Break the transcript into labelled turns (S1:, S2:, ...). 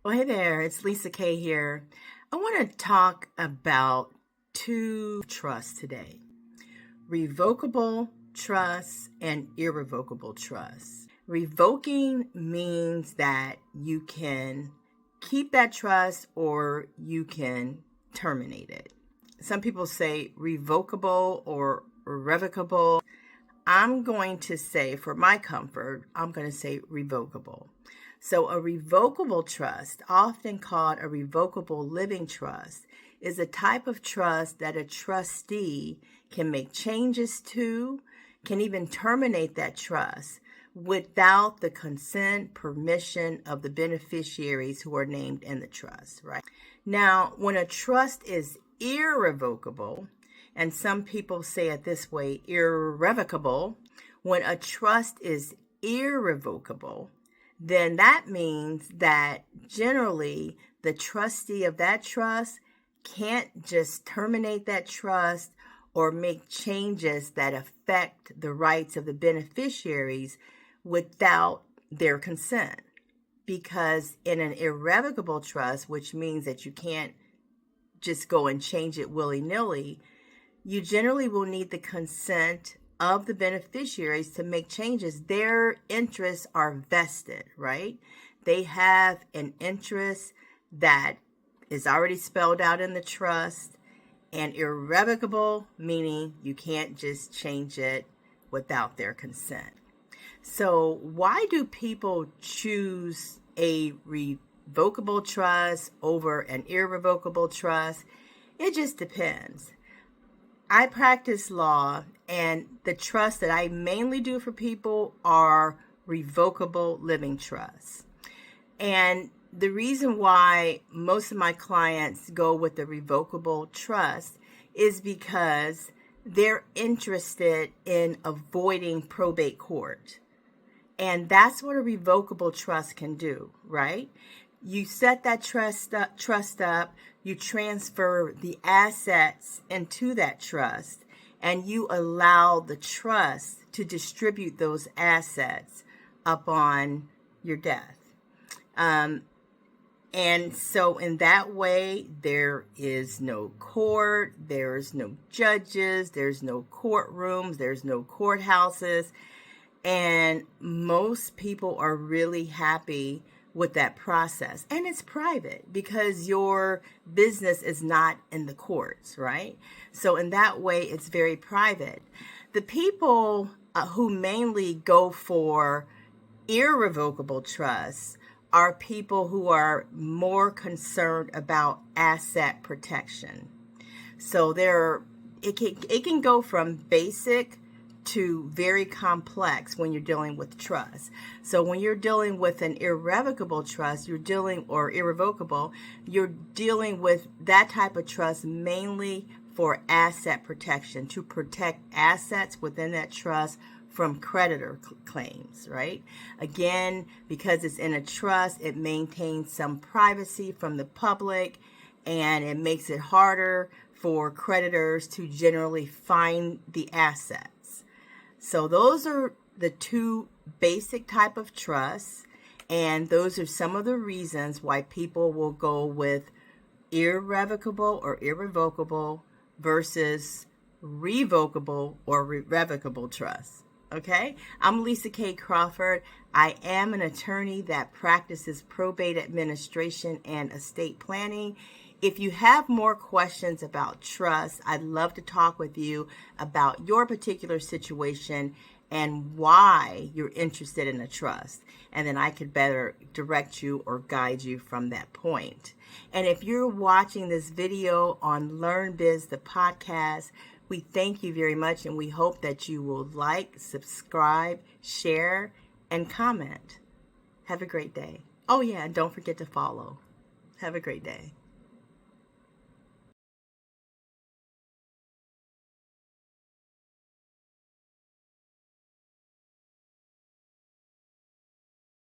S1: Well, hey there, it's Lisa K here. I want to talk about two trusts today: revocable trusts and irrevocable trusts. Revoking means that you can keep that trust or you can terminate it. Some people say revocable or irrevocable. I'm going to say, for my comfort, I'm going to say revocable. So a revocable trust, often called a revocable living trust, is a type of trust that a trustee can make changes to, can even terminate that trust without the consent, permission of the beneficiaries who are named in the trust, right? Now, when a trust is irrevocable, and some people say it this way, irrevocable, when a trust is irrevocable, then that means that generally the trustee of that trust can't just terminate that trust or make changes that affect the rights of the beneficiaries without their consent. Because in an irrevocable trust, which means that you can't just go and change it willy-nilly, you generally will need the consent of the beneficiaries to make changes. Their interests are vested, right? They have an interest that is already spelled out in the trust, and irrevocable, meaning you can't just change it without their consent. So why do people choose a revocable trust over an irrevocable trust? It just depends. I practice law, and the trusts that I mainly do for people are revocable living trusts. And the reason why most of my clients go with the revocable trust is because they're interested in avoiding probate court. And that's what a revocable trust can do, right? You set that trust up, you transfer the assets into that trust, and you allow the trust to distribute those assets upon your death. And so in that way, there is no court, there's no judges, there's no courtrooms, there's no courthouses. And most people are really happy with that process. And it's private because your business is not in the courts, right? So in that way, it's very private. The people who mainly go for irrevocable trusts are people who are more concerned about asset protection. So it can go from basic to very complex when you're dealing with trust. So when you're dealing with an irrevocable trust, irrevocable, you're dealing with that type of trust mainly for asset protection, to protect assets within that trust from creditor claims, right? Again, because it's in a trust, it maintains some privacy from the public, and it makes it harder for creditors to generally find the assets. So those are the two basic type of trusts, and those are some of the reasons why people will go with irrevocable or irrevocable versus revocable or irrevocable trusts. Okay, I'm Lisa K. Crawford. I am an attorney that practices probate administration and estate planning. If you have more questions about trust, I'd love to talk with you about your particular situation and why you're interested in a trust. And then I could better direct you or guide you from that point. And if you're watching this video on Learnbiz, the podcast, we thank you very much, and we hope that you will like, subscribe, share, and comment. Have a great day. Oh yeah, and don't forget to follow. Have a great day.